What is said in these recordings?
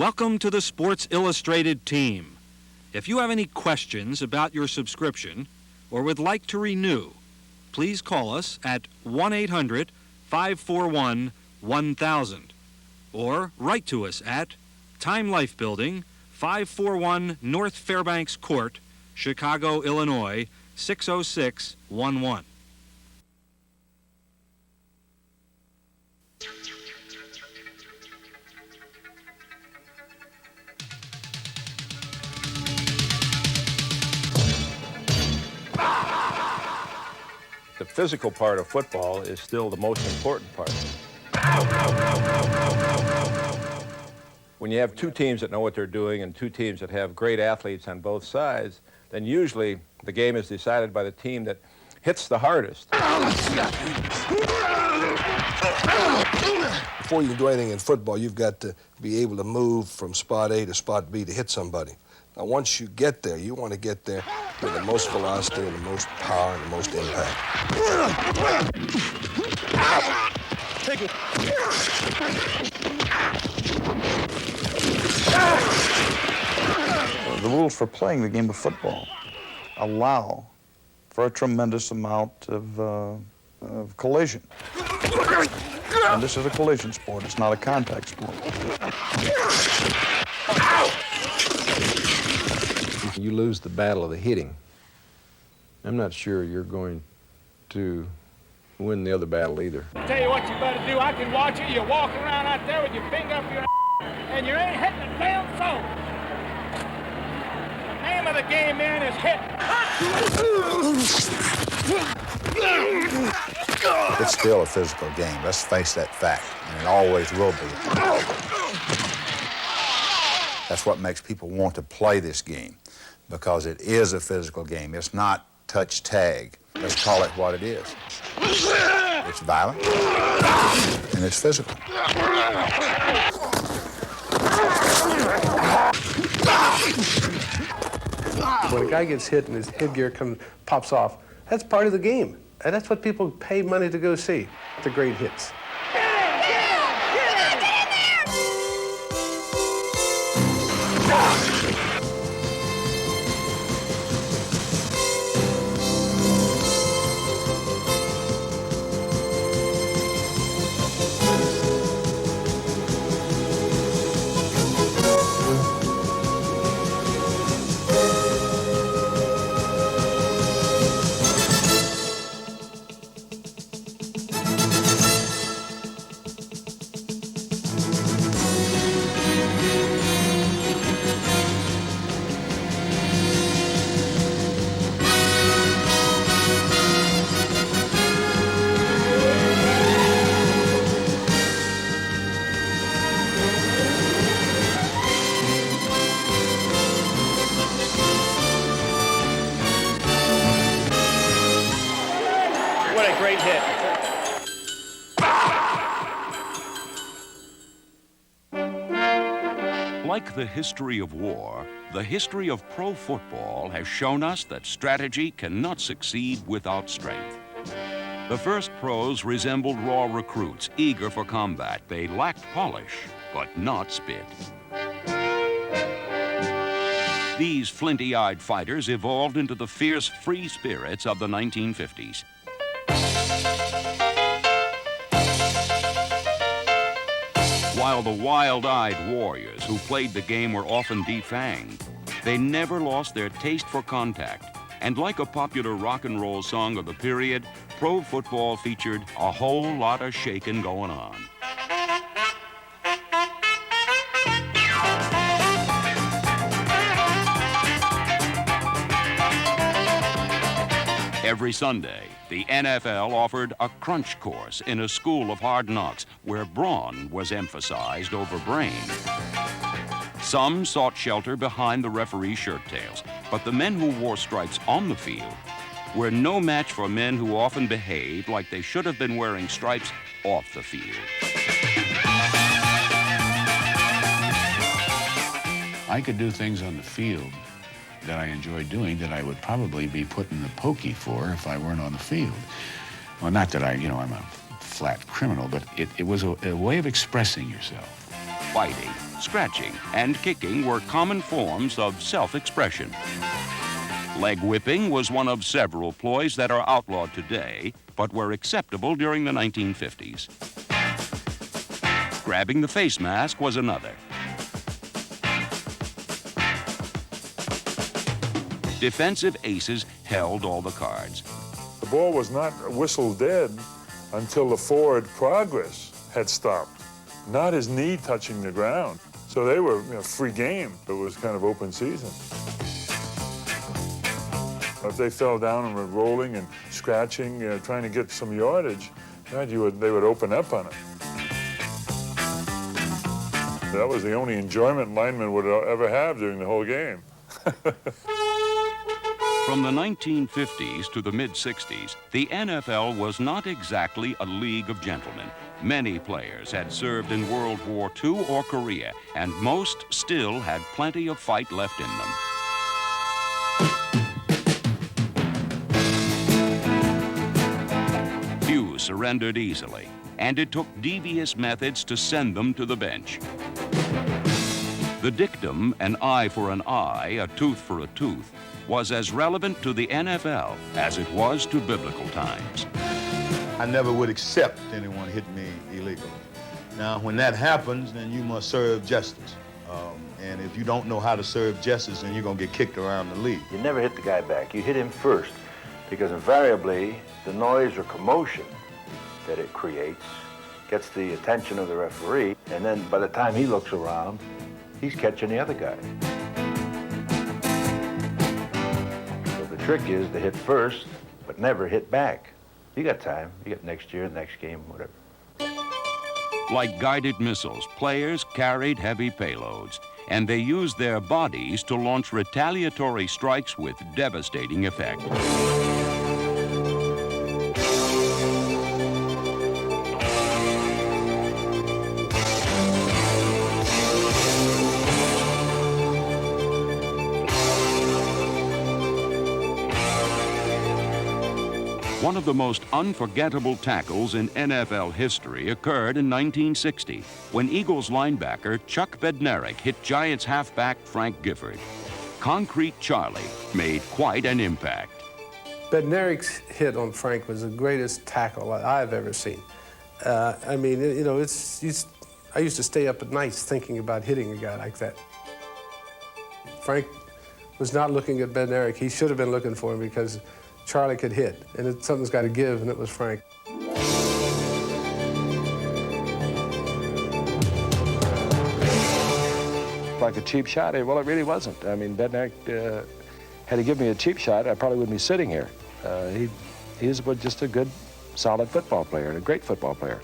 Welcome to the Sports Illustrated team. If you have any questions about your subscription or would like to renew, please call us at 1-800-541-1000 or write to us at Time Life Building, 541 North Fairbanks Court, Chicago, Illinois, 60611. The physical part of football is still the most important part. When you have two teams that know what they're doing and two teams that have great athletes on both sides, then usually the game is decided by the team that hits the hardest. Before you can do anything in football, you've got to be able to move from spot A to spot B to hit somebody. Now, once you get there, you want to get there with the most velocity and the most power and the most impact. Take it. The rules for playing the game of football allow for a tremendous amount of collision. And this is a collision sport. It's not a contact sport. You lose the battle of the hitting, I'm not sure you're going to win the other battle either. I'll tell you what you better do. I can watch you. You're walking around out there with your finger up your and you ain't hitting a damn soul. The name of the game, man, is hit. It's still a physical game. Let's face that fact, and it always will be. That's what makes people want to play this game, because it is a physical game. It's not touch tag. Let's call it what it is. It's violent, and it's physical. When a guy gets hit and his headgear pops off, that's part of the game. And that's what people pay money to go see, the great hits. Great hit. Like the history of war, the history of pro football has shown us that strategy cannot succeed without strength. The first pros resembled raw recruits, eager for combat. They lacked polish, but not spit. These flinty-eyed fighters evolved into the fierce free spirits of the 1950s. While the wild-eyed warriors who played the game were often defanged, they never lost their taste for contact. And like a popular rock and roll song of the period, pro football featured a whole lot of shaking going on. Every Sunday, the NFL offered a crunch course in a school of hard knocks where brawn was emphasized over brain. Some sought shelter behind the referee's shirt tails, but the men who wore stripes on the field were no match for men who often behaved like they should have been wearing stripes off the field. I could do things on the field that I enjoyed doing that I would probably be put in the pokey for if I weren't on the field. Well, not that I'm a flat criminal, but it was a way of expressing yourself. biting, scratching, and kicking were common forms of self-expression. Leg whipping was one of several ploys that are outlawed today, but were acceptable during the 1950s. Grabbing the face mask was another. Defensive aces held all the cards. The ball was not whistled dead until the forward progress had stopped, not his knee touching the ground. So they were free game. It was kind of open season. If they fell down and were rolling and scratching, trying to get some yardage, God, they would open up on it. That was the only enjoyment linemen would ever have during the whole game. From the 1950s to the mid-60s, the NFL was not exactly a league of gentlemen. Many players had served in World War II or Korea, and most still had plenty of fight left in them. Few surrendered easily, and it took devious methods to send them to the bench. The dictum, an eye for an eye, a tooth for a tooth, was as relevant to the NFL as it was to biblical times. I never would accept anyone hitting me illegally. Now, when that happens, then you must serve justice. And if you don't know how to serve justice, then you're going to get kicked around the league. You never hit the guy back. You hit him first, because invariably the noise or commotion that it creates gets the attention of the referee, and then by the time he looks around, he's catching the other guy. So the trick is to hit first, but never hit back. You got time. You got next year, next game, whatever. Like guided missiles, players carried heavy payloads, and they used their bodies to launch retaliatory strikes with devastating effect. One of the most unforgettable tackles in NFL history occurred in 1960 when Eagles linebacker Chuck Bednarik hit Giants halfback Frank Gifford. Concrete Charlie made quite an impact. Bednarik's hit on Frank was the greatest tackle I've ever seen. I mean, you know, I used to stay up at nights thinking about hitting a guy like that. Frank was not looking at Bednarik. He should have been looking for him because Charlie could hit, and something's got to give, and it was Frank. Like a cheap shot? Well, it really wasn't. I mean, Bednarik, had he given me a cheap shot, I probably wouldn't be sitting here. He's just a good, solid football player, and a great football player.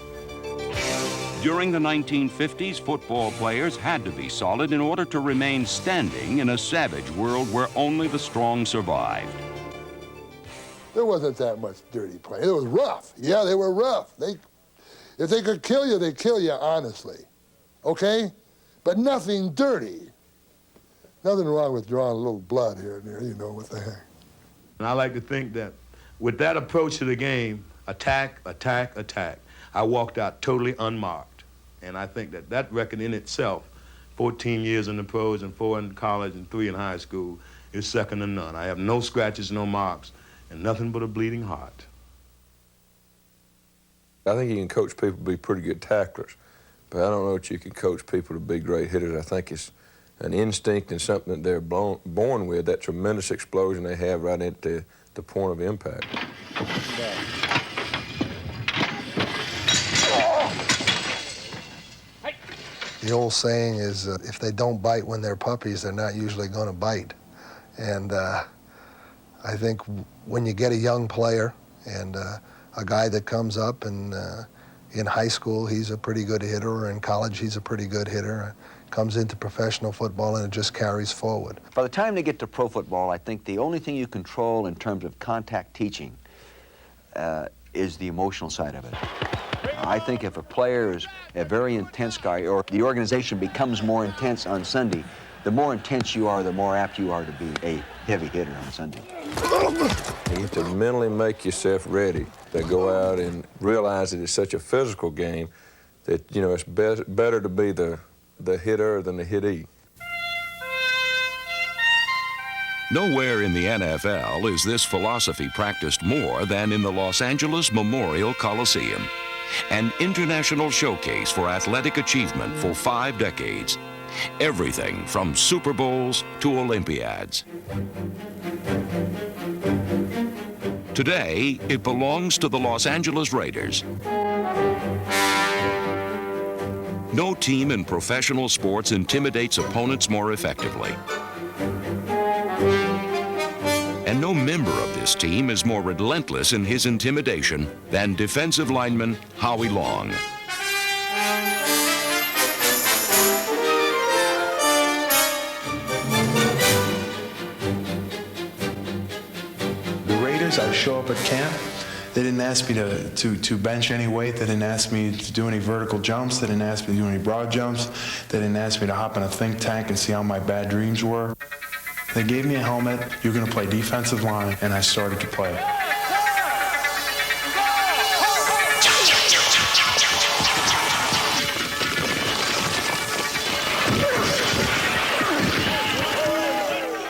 During the 1950s, football players had to be solid in order to remain standing in a savage world where only the strong survived. There wasn't that much dirty play. It was rough. Yeah, they were rough. If they could kill you, they'd kill you honestly, okay? But nothing dirty. Nothing wrong with drawing a little blood here and there, you know, what the heck. And I like to think that with that approach to the game, attack, attack, attack, I walked out totally unmarked. And I think that record in itself, 14 years in the pros and 4 in college and 3 in high school, is second to none. I have no scratches, no marks, and nothing but a bleeding heart. I think you can coach people to be pretty good tacklers, but I don't know that you can coach people to be great hitters. I think it's an instinct and something that they're born with, that tremendous explosion they have right at the point of impact. The old saying is, if they don't bite when they're puppies, they're not usually going to bite. And I think when you get a young player and a guy that comes up and in high school he's a pretty good hitter, or in college he's a pretty good hitter, comes into professional football and it just carries forward. By the time they get to pro football, I think the only thing you control in terms of contact teaching is the emotional side of it. I think if a player is a very intense guy, or the organization becomes more intense on Sunday, the more intense you are, the more apt you are to be a heavy hitter on Sunday. You have to mentally make yourself ready to go out and realize that it's such a physical game that, you know, it's better to be the the hitter than the hittee. Nowhere in the NFL is this philosophy practiced more than in the Los Angeles Memorial Coliseum, an international showcase for athletic achievement for 5 decades. Everything from Super Bowls to Olympiads. Today, it belongs to the Los Angeles Raiders. No team in professional sports intimidates opponents more effectively. And no member of this team is more relentless in his intimidation than defensive lineman Howie Long. I show up at camp. They didn't ask me to bench any weight. They didn't ask me to do any vertical jumps. They didn't ask me to do any broad jumps. They didn't ask me to hop in a think tank and see how my bad dreams were. They gave me a helmet. You're going to play defensive line, and I started to play.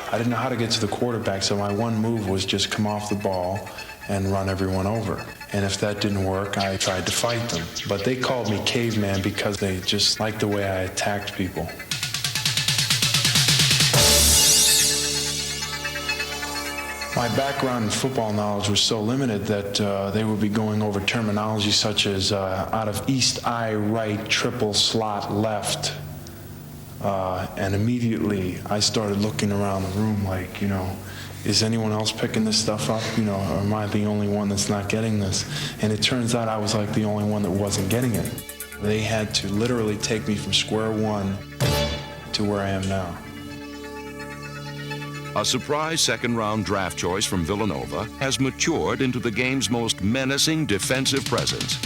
I didn't know how to get to the quarterback, so my one move was just come off the ball and run everyone over. And if that didn't work, I tried to fight them. But they called me caveman because they just liked the way I attacked people. My background in football knowledge was so limited that they would be going over terminology such as out of east eye right, triple slot left. And immediately I started looking around the room like, you know, is anyone else picking this stuff up? You know, or am I the only one that's not getting this? And it turns out I was like the only one that wasn't getting it. They had to literally take me from square one to where I am now. A surprise second-round draft choice from Villanova has matured into the game's most menacing defensive presence.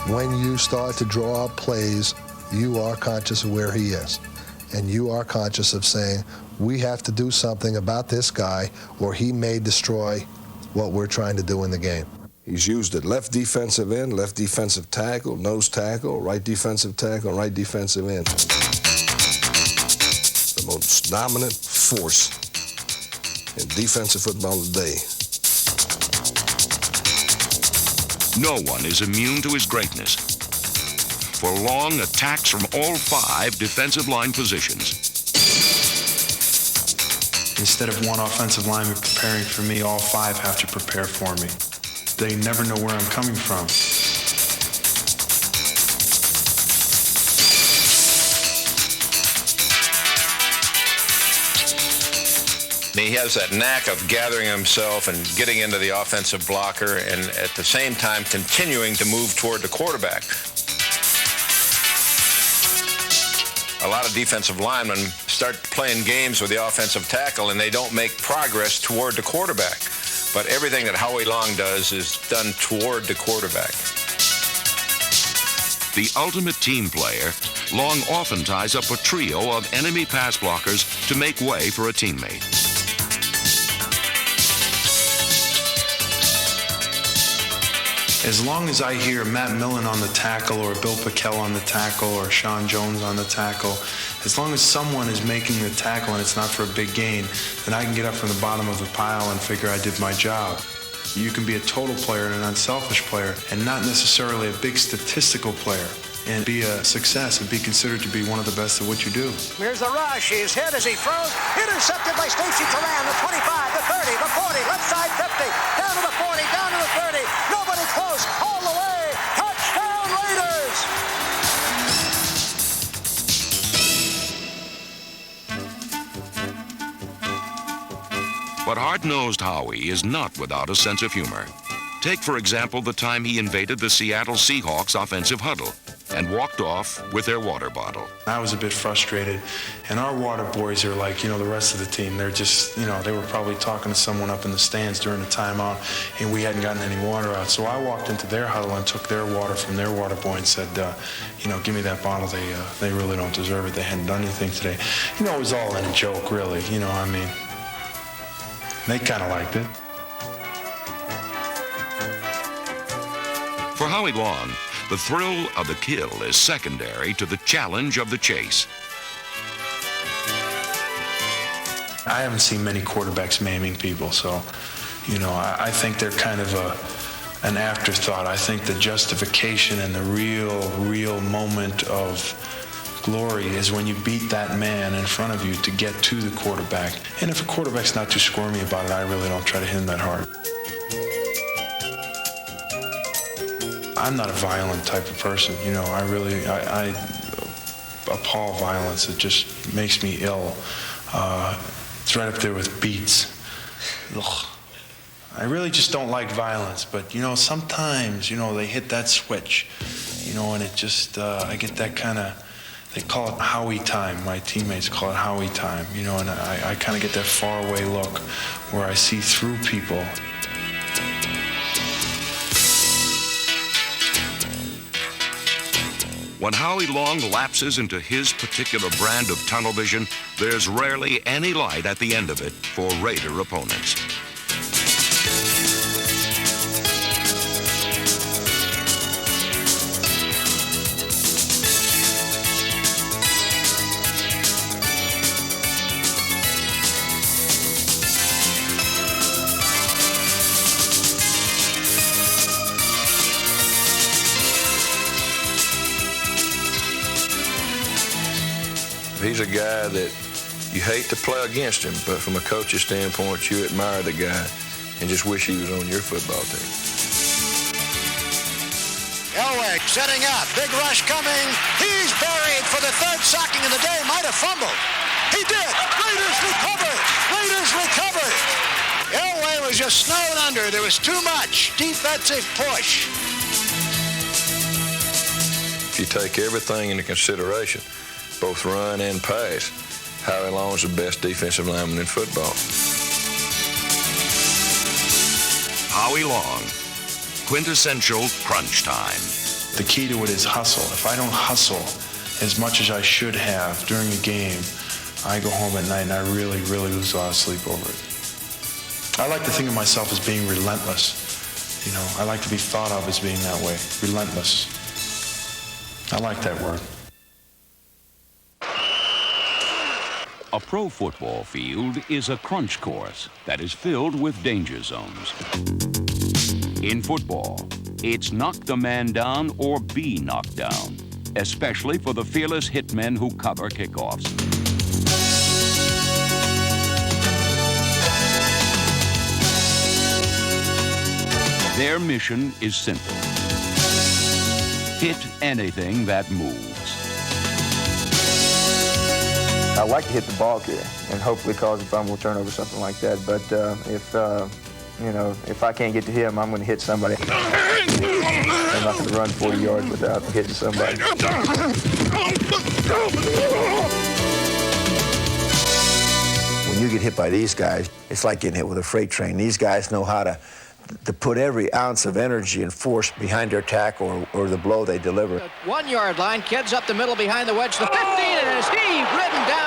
When you start to draw up plays, you are conscious of where he is. And you are conscious of saying, we have to do something about this guy or he may destroy what we're trying to do in the game. He's used at left defensive end, left defensive tackle, nose tackle, right defensive tackle, right defensive end. The most dominant force in defensive football today. No one is immune to his greatness. For Long attacks from all 5 defensive line positions. Instead of one offensive lineman preparing for me, all 5 have to prepare for me. They never know where I'm coming from. He has that knack of gathering himself and getting into the offensive blocker and at the same time continuing to move toward the quarterback. A lot of defensive linemen start playing games with the offensive tackle and they don't make progress toward the quarterback. But everything that Howie Long does is done toward the quarterback. The ultimate team player, Long often ties up a trio of enemy pass blockers to make way for a teammate. As long as I hear Matt Millen on the tackle or Bill Pickell on the tackle or Sean Jones on the tackle, as long as someone is making the tackle and it's not for a big gain, then I can get up from the bottom of the pile and figure I did my job. You can be a total player and an unselfish player and not necessarily a big statistical player and be a success and be considered to be one of the best at what you do. Here's the rush. He's hit as he throws. Intercepted by Stacy Turan, the 25, the 30, the 40, left side 50, down to the 40, down to the 30. Nobody close, all the way. Touchdown Raiders! But hard-nosed Howie is not without a sense of humor. Take, for example, the time he invaded the Seattle Seahawks offensive huddle. and walked off with their water bottle. I was a bit frustrated, and our water boys are like, the rest of the team. They're just, they were probably talking to someone up in the stands during the timeout, and we hadn't gotten any water out. So I walked into their huddle and took their water from their water boy and said, give me that bottle. They really don't deserve it. They hadn't done anything today. It was all in a joke, really. They kind of liked it. For Howie Long, the thrill of the kill is secondary to the challenge of the chase. I haven't seen many quarterbacks maiming people, so, I think they're kind of an afterthought. I think the justification and the real moment of glory is when you beat that man in front of you to get to the quarterback. And if a quarterback's not too squirmy about it, I really don't try to hit him that hard. I'm not a violent type of person, I appall violence. It just makes me ill. It's right up there with beats. Ugh. I really just don't like violence, but sometimes, they hit that switch, and it just, I get that kind of, they call it Howie time. My teammates call it Howie time, and I kind of get that faraway look where I see through people. When Howie Long lapses into his particular brand of tunnel vision, there's rarely any light at the end of it for Raider opponents. He's a guy that you hate to play against him, but from a coach's standpoint, you admire the guy and just wish he was on your football team. Elway setting up, big rush coming. He's buried for the third sacking of the day. Might have fumbled. He did. Raiders recovered. Raiders recovered. Elway was just snowed under. There was too much defensive push. If you take everything into consideration, both run and pass, Howie Long's the best defensive lineman in football. Howie Long, quintessential crunch time. The key to it is hustle. If I don't hustle as much as I should have during a game, I go home at night and I really lose a lot of sleep over it. I like to think of myself as being relentless. I like to be thought of as being that way, relentless. I like that word. A pro football field is a crunch course that is filled with danger zones. In football, it's knock the man down or be knocked down, especially for the fearless hitmen who cover kickoffs. Their mission is simple: hit anything that moves. I like to hit the ball here and hopefully cause a fumble, turnover, something like that. But if I can't get to him, I'm going to hit somebody. I'm not going to run 40 yards without hitting somebody. When you get hit by these guys, it's like getting hit with a freight train. These guys know how to put every ounce of energy and force behind their tackle or the blow they deliver. 1 yard line, kids up the middle behind the wedge, the 15, and is he ridden down.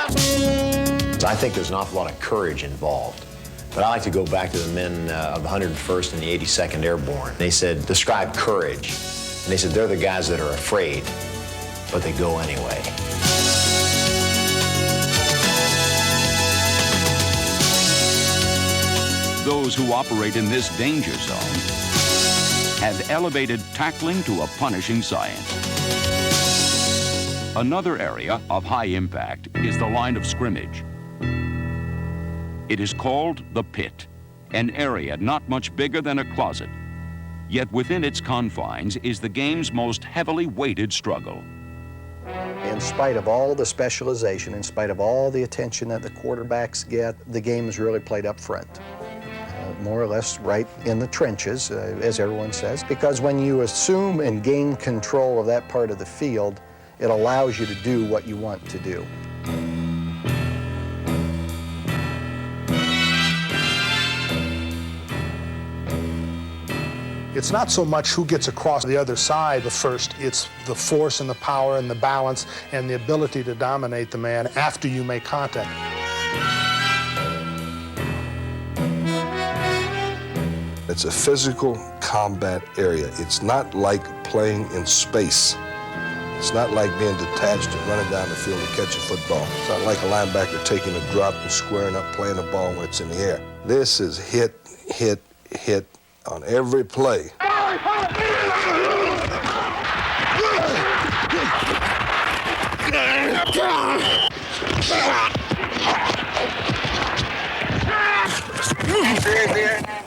I think there's an awful lot of courage involved. But I like to go back to the men of the 101st and the 82nd Airborne. They said, describe courage. And they said, they're the guys that are afraid, but they go anyway. Those who operate in this danger zone have elevated tackling to a punishing science. Another area of high impact is the line of scrimmage. It is called the pit, an area not much bigger than a closet. Yet within its confines is the game's most heavily weighted struggle. In spite of all the specialization, in spite of all the attention that the quarterbacks get, the game is really played up front. more or less right in the trenches, as everyone says, because when you assume and gain control of that part of the field, it allows you to do what you want to do. It's not so much who gets across the other side the first, it's the force and the power and the balance and the ability to dominate the man after you make contact. It's a physical combat area. It's not like playing in space. It's not like being detached and running down the field to catch a football. It's not like a linebacker taking a drop and squaring up, playing the ball when it's in the air. This is hit, hit, hit on every play.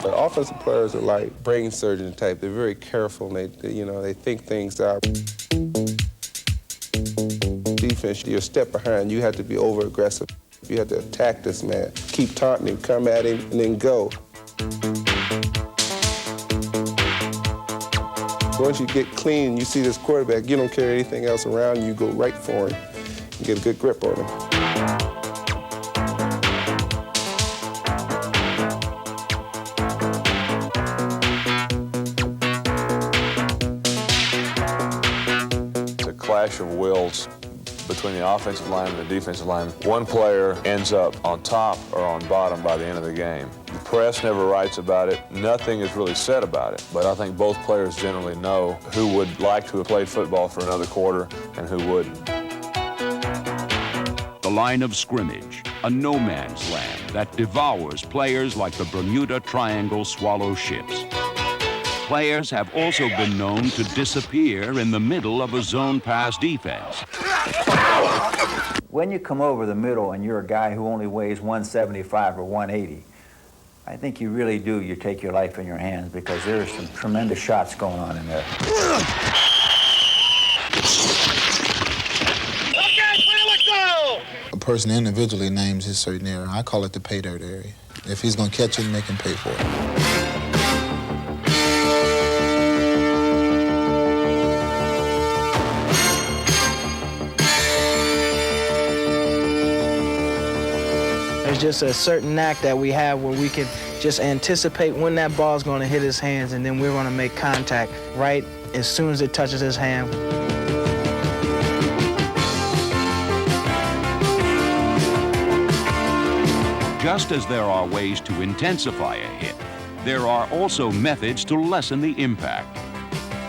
The offensive players are like brain surgeon type. They're very careful. And they think things out. Defense, you're a step behind. You have to be over aggressive. You have to attack this man. Keep taunting him, come at him, and then go. Once you get clean, you see this quarterback, you don't carry anything else around, you go right for him and get a good grip on him. It's a clash of wills between the offensive line and the defensive line. One player ends up on top or on bottom by the end of the game. The press never writes about it. Nothing is really said about it. But I think both players generally know who would like to have played football for another quarter and who wouldn't. The line of scrimmage, a no man's land that devours players like the Bermuda Triangle swallow ships. Players have also been known to disappear in the middle of a zone pass defense. When you come over the middle and you're a guy who only weighs 175 or 180, I think you really do, you take your life in your hands because there are some tremendous shots going on in there. A person individually names his certain area. I call it the pay dirt area. If he's going to catch it, make him pay for it. There's just a certain knack that we have where we can just anticipate when that ball's going to hit his hands, and then we're going to make contact right as soon as it touches his hand. Just as there are ways to intensify a hit, there are also methods to lessen the impact.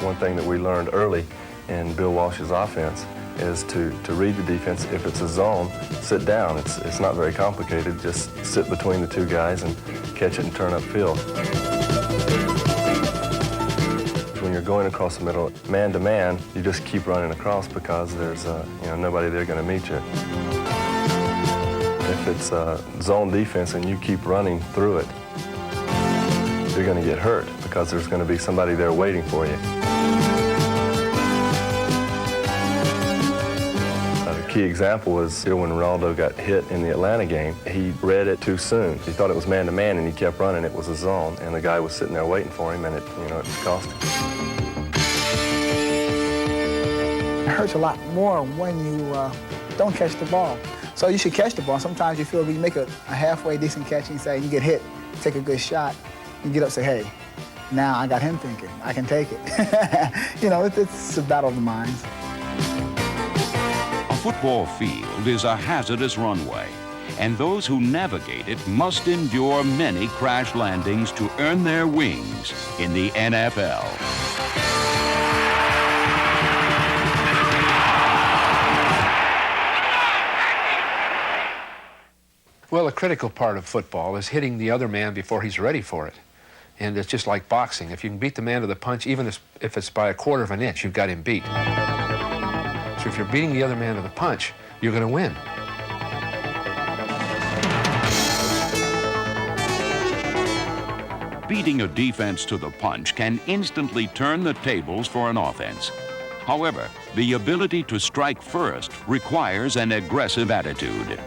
One thing that we learned early in Bill Walsh's offense is to read the defense. If it's a zone, sit down. It's not very complicated. Just sit between the two guys and catch it and turn upfield. When you're going across the middle, man to man, you just keep running across because there's nobody there going to meet you. If it's a zone defense and you keep running through it, you're going to get hurt because there's going to be somebody there waiting for you. A key example was when Ronaldo got hit in the Atlanta game. He read it too soon. He thought it was man-to-man, and he kept running. It was a zone, and the guy was sitting there waiting for him, and it cost him. It hurts a lot more when you don't catch the ball. So you should catch the ball. Sometimes you feel you make a halfway decent catch and say you get hit, take a good shot, you get up and say, hey, now I got him thinking, I can take it. It's a battle of the minds. A football field is a hazardous runway, and those who navigate it must endure many crash landings to earn their wings in the NFL. Well, a critical part of football is hitting the other man before he's ready for it. And it's just like boxing. If you can beat the man to the punch, even if it's by a quarter of an inch, you've got him beat. So if you're beating the other man to the punch, you're going to win. Beating a defense to the punch can instantly turn the tables for an offense. However, the ability to strike first requires an aggressive attitude.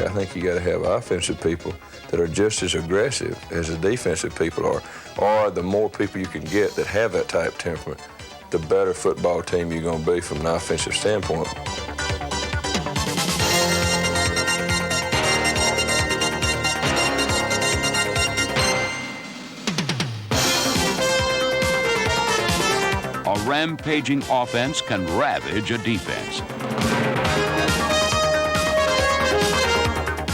I think you got to have offensive people that are just as aggressive as the defensive people are. Or the more people you can get that have that type of temperament, the better football team you're going to be from an offensive standpoint. A rampaging offense can ravage a defense.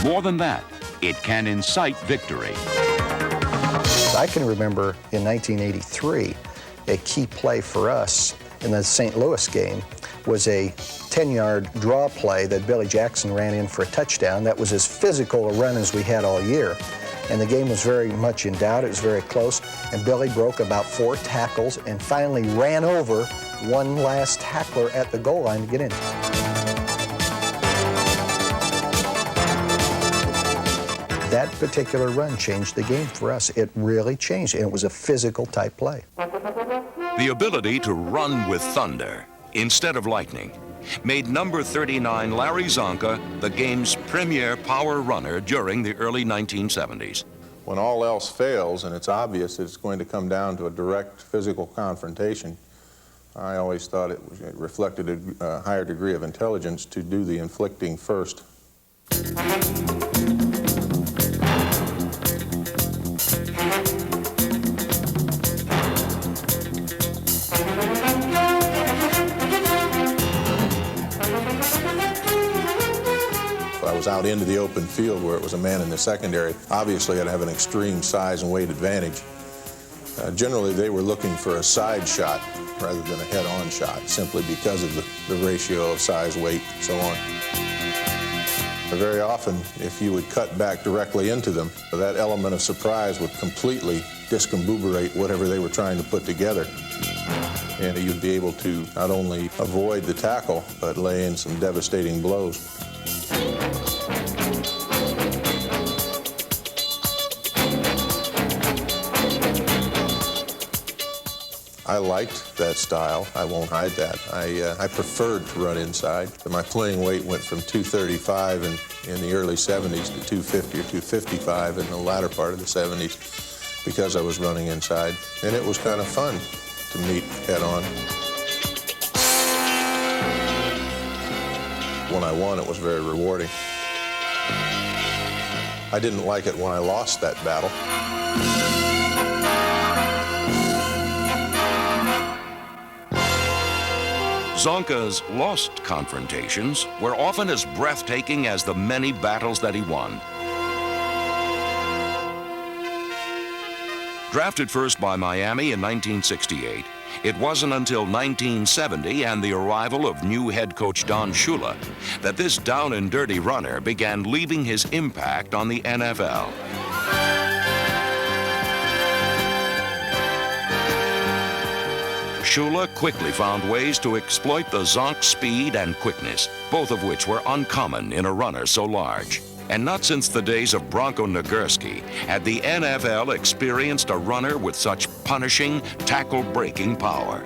More than that, it can incite victory. I can remember in 1983, a key play for us in the St. Louis game was a 10-yard draw play that Billy Jackson ran in for a touchdown. That was as physical a run as we had all year. And the game was very much in doubt. It was very close. And Billy broke about 4 tackles and finally ran over one last tackler at the goal line to get in. That particular run changed the game for us. It really changed, and it was a physical type play. The ability to run with thunder instead of lightning made number 39 Larry Zonka the game's premier power runner during the early 1970s. When all else fails and it's obvious it's going to come down to a direct physical confrontation, I always thought it reflected a higher degree of intelligence to do the inflicting first. I was out into the open field where it was a man in the secondary. Obviously, I'd have an extreme size and weight advantage. Generally, they were looking for a side shot rather than a head-on shot, simply because of the ratio of size, weight, and so on. Very often, if you would cut back directly into them, that element of surprise would completely discombobulate whatever they were trying to put together. And you'd be able to not only avoid the tackle, but lay in some devastating blows. I liked that style. I won't hide that. I preferred to run inside. My playing weight went from 235 in the early 70s to 250 or 255 in the latter part of the 70s because I was running inside. And it was kind of fun to meet head on. When I won, it was very rewarding. I didn't like it when I lost that battle. Zonka's lost confrontations were often as breathtaking as the many battles that he won. Drafted first by Miami in 1968, it wasn't until 1970 and the arrival of new head coach Don Shula that this down-and-dirty runner began leaving his impact on the NFL. Shula quickly found ways to exploit the Zonk's speed and quickness, both of which were uncommon in a runner so large. And not since the days of Bronco Nagurski had the NFL experienced a runner with such punishing, tackle-breaking power.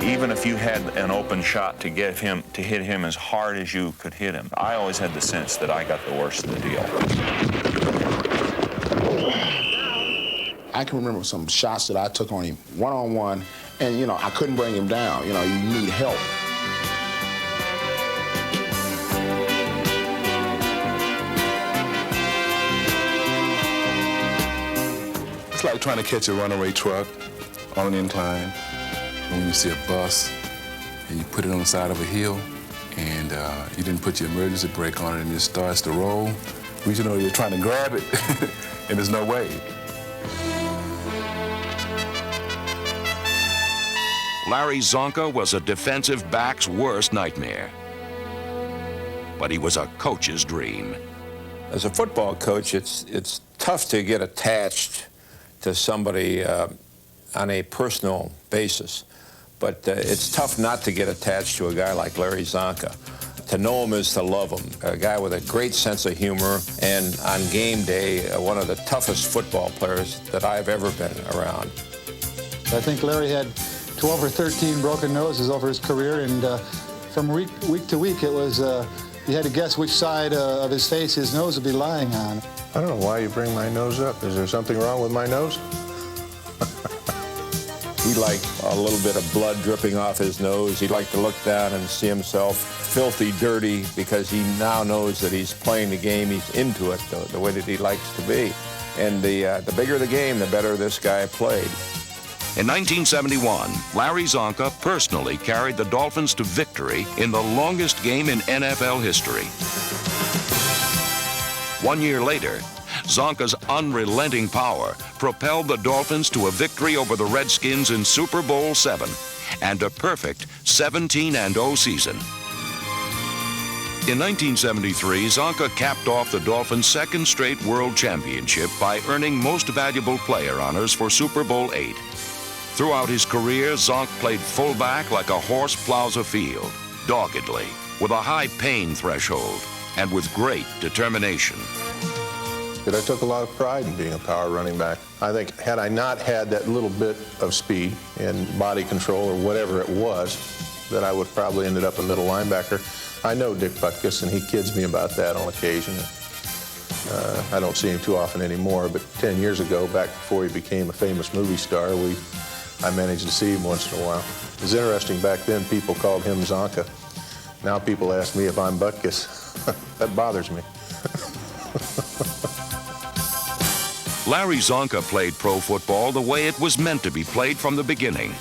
Even if you had an open shot to get him to hit him as hard as you could hit him, I always had the sense that I got the worst of the deal. I can remember some shots that I took on him one-on-one, and, you know, I couldn't bring him down. You know, you need help. It's like trying to catch a runaway truck on an incline. When you see a bus and you put it on the side of a hill and you didn't put your emergency brake on it and it starts to roll, you know you're trying to grab it and there's no way. Larry Zonka was a defensive back's worst nightmare. But he was a coach's dream. As a football coach, it's tough to get attached to somebody on a personal basis. But it's tough not to get attached to a guy like Larry Zonka. To know him is to love him. A guy with a great sense of humor, and on game day, one of the toughest football players that I've ever been around. I think Larry had 12 or 13 broken noses over his career, and from week to week, it was you had to guess which side of his face his nose would be lying on. I don't know why you bring my nose up. Is there something wrong with my nose? He liked a little bit of blood dripping off his nose. He'd like to look down and see himself filthy dirty because he now knows that he's playing the game. He's into it the way that he likes to be. And the bigger the game, the better this guy played. In 1971, Larry Zonka personally carried the Dolphins to victory in the longest game in NFL history. 1 year later, Zonka's unrelenting power propelled the Dolphins to a victory over the Redskins in Super Bowl VII and a perfect 17-0 season. In 1973, Zonka capped off the Dolphins' second straight World Championship by earning Most Valuable Player honors for Super Bowl VIII. Throughout his career, Zonk played fullback like a horse plows a field, doggedly, with a high pain threshold, and with great determination. But I took a lot of pride in being a power running back. I think had I not had that little bit of speed and body control or whatever it was, that I would probably ended up a middle linebacker. I know Dick Butkus, and he kids me about that on occasion. I don't see him too often anymore, but 10 years ago, back before he became a famous movie star, I managed to see him once in a while. It was interesting, back then people called him Zonka. Now people ask me if I'm Butkus. That bothers me. Larry Zonka played pro football the way it was meant to be played from the beginning.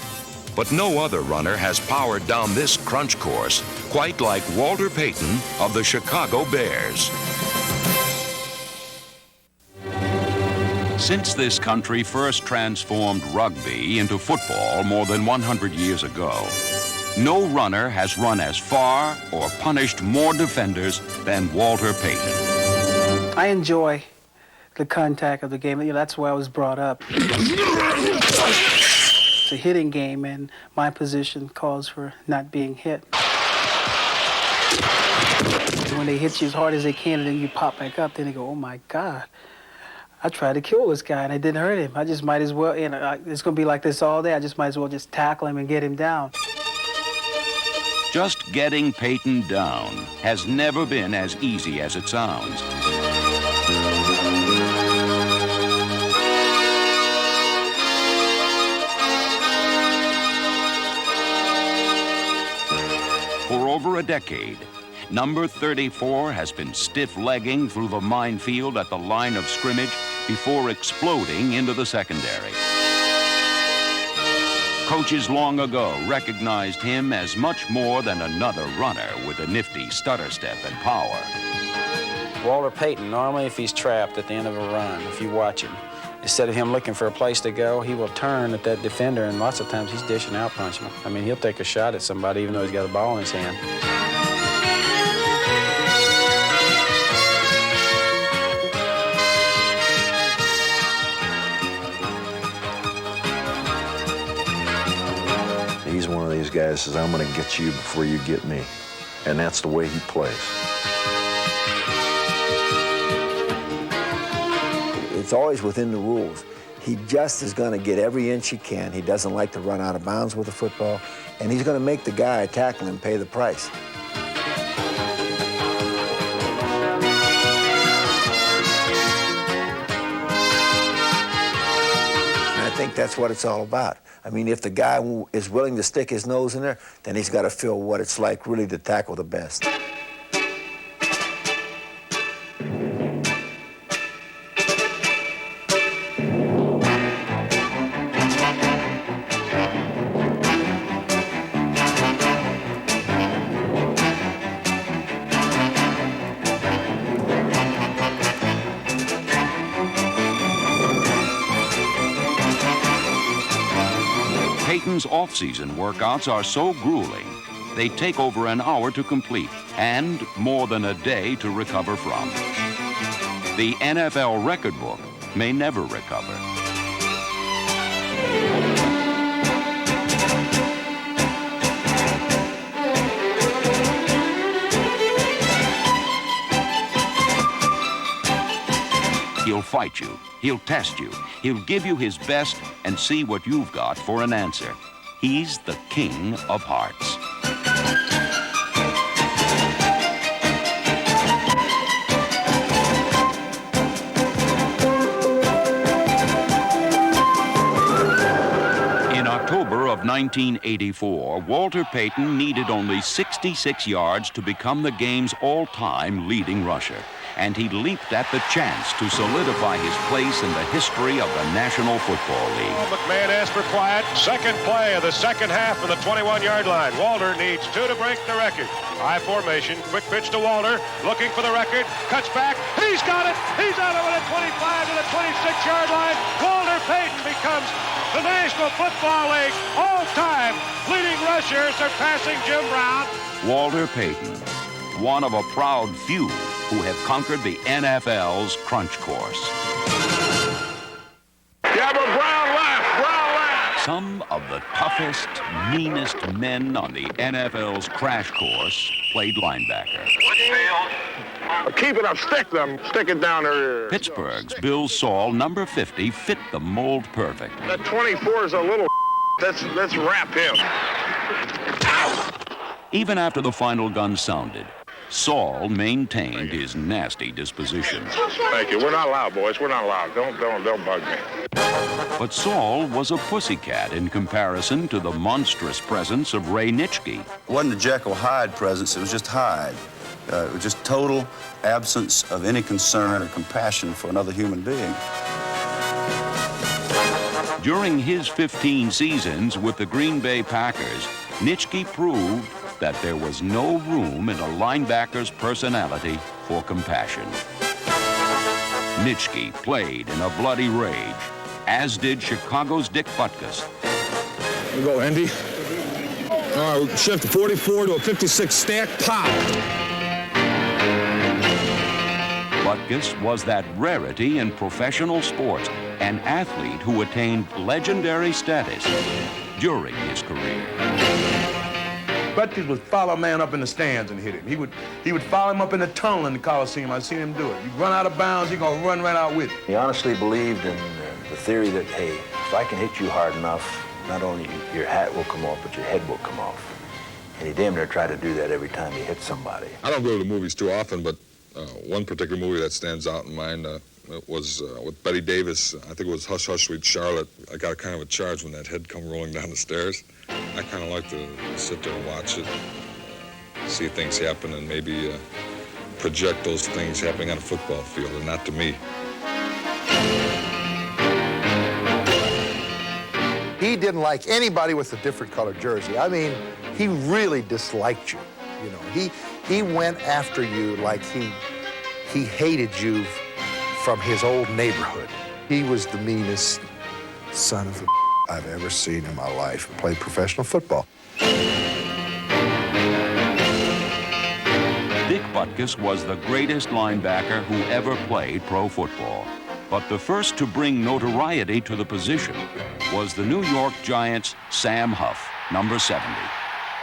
But no other runner has powered down this crunch course quite like Walter Payton of the Chicago Bears. Since this country first transformed rugby into football more than 100 years ago, no runner has run as far or punished more defenders than Walter Payton. I enjoy the contact of the game. You know, that's where I was brought up. It's a hitting game, and my position calls for not being hit. When they hit you as hard as they can, and then you pop back up, then they go, oh my God, I tried to kill this guy, and I didn't hurt him. I just might as well, you know, it's going to be like this all day. I just might as well just tackle him and get him down. Just getting Payton down has never been as easy as it sounds. For over a decade, number 34 has been stiff-legging through the minefield at the line of scrimmage before exploding into the secondary. Coaches long ago recognized him as much more than another runner with a nifty stutter step and power. Walter Payton, normally if he's trapped at the end of a run, if you watch him, instead of him looking for a place to go, he will turn at that defender, and lots of times he's dishing out punishment. I mean, he'll take a shot at somebody even though he's got a ball in his hand. He's one of these guys that says, I'm going to get you before you get me. And that's the way he plays. It's always within the rules. He just is going to get every inch he can. He doesn't like to run out of bounds with the football, and he's going to make the guy tackle him pay the price. And I think that's what it's all about. I mean, if the guy is willing to stick his nose in there, then he's got to feel what it's like really to tackle the best. Payton's off-season workouts are so grueling, they take over an hour to complete and more than a day to recover from. The NFL record book may never recover. He'll fight you, he'll test you, he'll give you his best and see what you've got for an answer. He's the king of hearts. In October of 1984, Walter Payton needed only 66 yards to become the game's all-time leading rusher. And he leaped at the chance to solidify his place in the history of the National Football League. McMahon asked for quiet. Second play of the second half from the 21-yard line. Walter needs 2 to break the record. High formation, quick pitch to Walter, looking for the record, cuts back. He's got it. He's out over the 25 to the 26-yard line. Walter Payton becomes the National Football League all-time leading rusher, surpassing Jim Brown. Walter Payton, one of a proud few who have conquered the NFL's crunch course. Yeah, but Brown left. Some of the toughest, meanest men on the NFL's crash course played linebacker. Keep it up, stick it down there. Pittsburgh's Bill Saul, number 50, fit the mold perfect. That 24 is a little let's wrap him. Even after the final gun sounded, Saul maintained his nasty disposition. Thank you. We're not allowed, boys. We're not allowed. Don't bug me. But Saul was a pussycat in comparison to the monstrous presence of Ray Nitschke. It wasn't a Jekyll-Hyde presence. It was just Hyde. It was just total absence of any concern or compassion for another human being. During his 15 seasons with the Green Bay Packers, Nitschke proved that there was no room in a linebacker's personality for compassion. Nitschke played in a bloody rage, as did Chicago's Dick Butkus. Here we go, Andy. All right, we shift 44 to a 56 stack, pop. Butkus was that rarity in professional sports, an athlete who attained legendary status during his career. Butkus would follow a man up in the stands and hit him. He would follow him up in the tunnel in the Coliseum. I've seen him do it. You run out of bounds, he's gonna run right out with you. He honestly believed in the theory that, hey, if I can hit you hard enough, not only your hat will come off, but your head will come off. And he damn near tried to do that every time he hit somebody. I don't go to the movies too often, but one particular movie that stands out in mind was with Betty Davis. I think it was Hush, Hush, Sweet Charlotte. I got kind of a charge when that head come rolling down the stairs. I kind of like to sit there and watch it, see things happen, and maybe project those things happening on a football field, and not to me. He didn't like anybody with a different colored jersey. I mean, he really disliked you. You know, he went after you like he hated you from his old neighborhood. He was the meanest son of a I've ever seen in my life. Played professional football. Dick Butkus was the greatest linebacker who ever played pro football. But the first to bring notoriety to the position was the New York Giants' Sam Huff, number 70.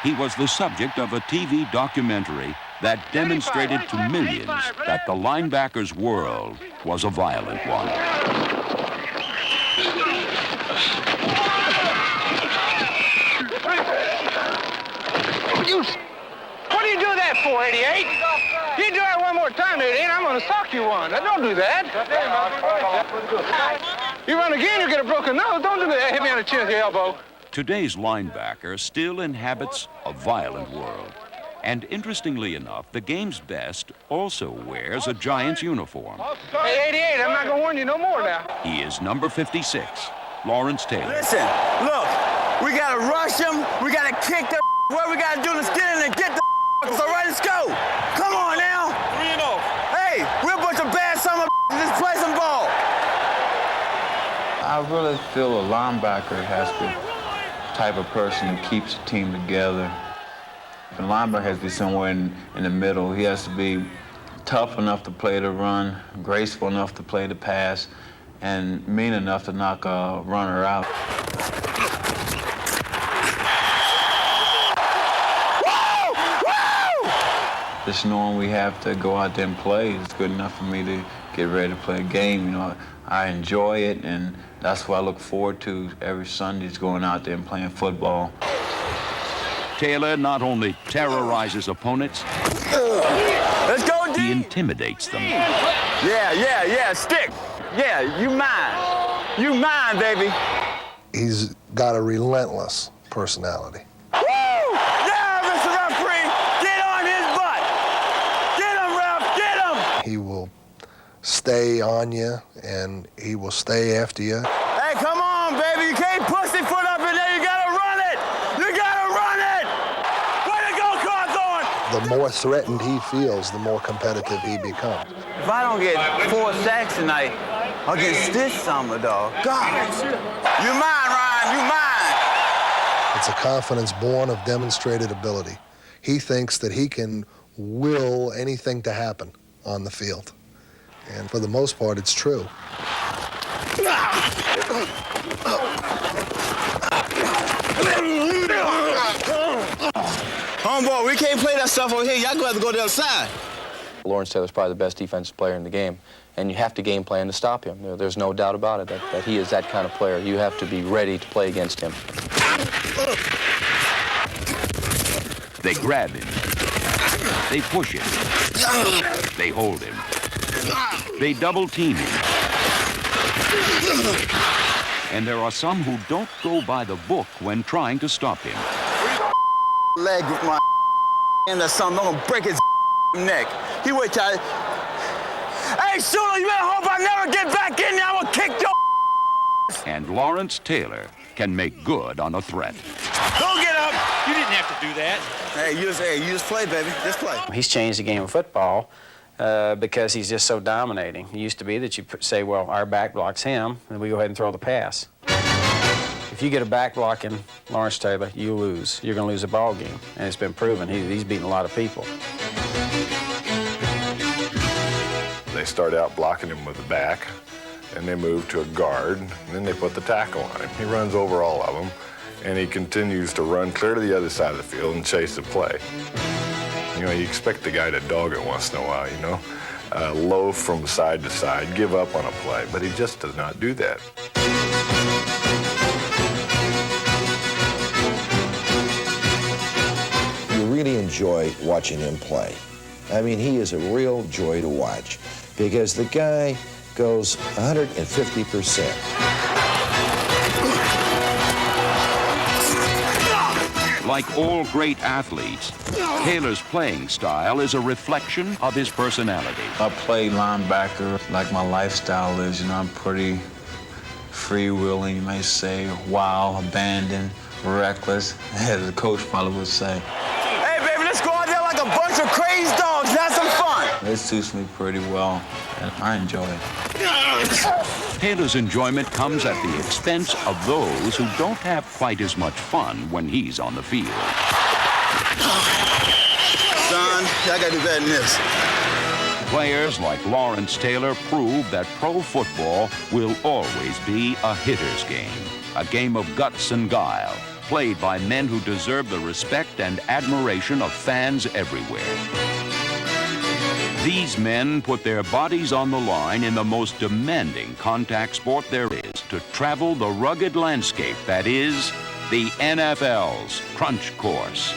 He was the subject of a TV documentary that demonstrated to millions that the linebacker's world was a violent one. What do you do that for, 88? You do that one more time, 88, I'm going to sock you one. Now, don't do that. You run again, you get a broken nose. Don't do that. Hit me on the chin with your elbow. Today's linebacker still inhabits a violent world. And interestingly enough, the game's best also wears a Giants uniform. Hey, 88, I'm not going to warn you no more now. He is number 56, Lawrence Taylor. Listen, look, we got to rush him. We got to kick the what we got to do. Let's get in and get the all right, let's go. Come on now. 3-0. Hey, we're a bunch of bad summer. Let's play some ball. I really feel a linebacker has to be the type of person who keeps the team together. If a linebacker has to be somewhere in the middle, he has to be tough enough to play the run, graceful enough to play the pass, and mean enough to knock a runner out. Just knowing we have to go out there and play is good enough for me to get ready to play a game. You know, I enjoy it, and that's what I look forward to every Sunday, is going out there and playing football. Taylor not only terrorizes opponents, Let's go, D. he intimidates them. Yeah, stick. Yeah, you mine. You mine, baby. He's got a relentless personality. Woo! Yeah, Mr. Referee, get on his butt. Get him, ref, get him. He will stay on you, and he will stay after you. Hey, come on, baby. You can't pussyfoot up in there. You gotta run it. You gotta run it. Way to go, Cawthorn. The more threatened he feels, the more competitive he becomes. If I don't get 4 sacks tonight against this summer, dog, God, you mine, Ryan, you mine. It's a confidence born of demonstrated ability. He thinks that he can will anything to happen on the field. And for the most part, it's true. Homeboy, we can't play that stuff over here. Y'all gonna have to go to the other side. Lawrence Taylor's probably the best defensive player in the game, and you have to game plan to stop him. There's no doubt about it that he is that kind of player. You have to be ready to play against him. They grab him. They push him. They hold him. They double team him. And there are some who don't go by the book when trying to stop him. Leg with my and the son, I'm gonna break his neck. He wait till Hey, Shula, you better hope I never get back in there. I will kick your And Lawrence Taylor can make good on a threat. Don't get up. You didn't have to do that. Hey, you just play, baby. Just play. He's changed the game of football because he's just so dominating. It used to be that you say, well, our back blocks him, and we go ahead and throw the pass. If you get a back block in Lawrence Taylor, you lose. You're going to lose a ball game, and it's been proven. He's beaten a lot of people. They start out blocking him with the back, and they move to a guard, and then they put the tackle on him. He runs over all of them, and he continues to run clear to the other side of the field and chase the play. You know, you expect the guy to dog it once in a while, you know, loaf from side to side, give up on a play, but he just does not do that. You really enjoy watching him play. I mean, he is a real joy to watch because the guy goes 150%. Like all great athletes, Taylor's playing style is a reflection of his personality. I play linebacker like my lifestyle is. You know, I'm pretty freewheeling, you may say, wild, abandoned, reckless, as the coach probably would say. Hey, baby, let's go out there like a bunch of crazy dogs and have some fun. It suits me pretty well, and I enjoy it. Taylor's enjoyment comes at the expense of those who don't have quite as much fun when he's on the field. Son, I gotta do better than this. Players like Lawrence Taylor prove that pro football will always be a hitter's game, a game of guts and guile, played by men who deserve the respect and admiration of fans everywhere. These men put their bodies on the line in the most demanding contact sport there is to travel the rugged landscape that is the NFL's Crunch Course.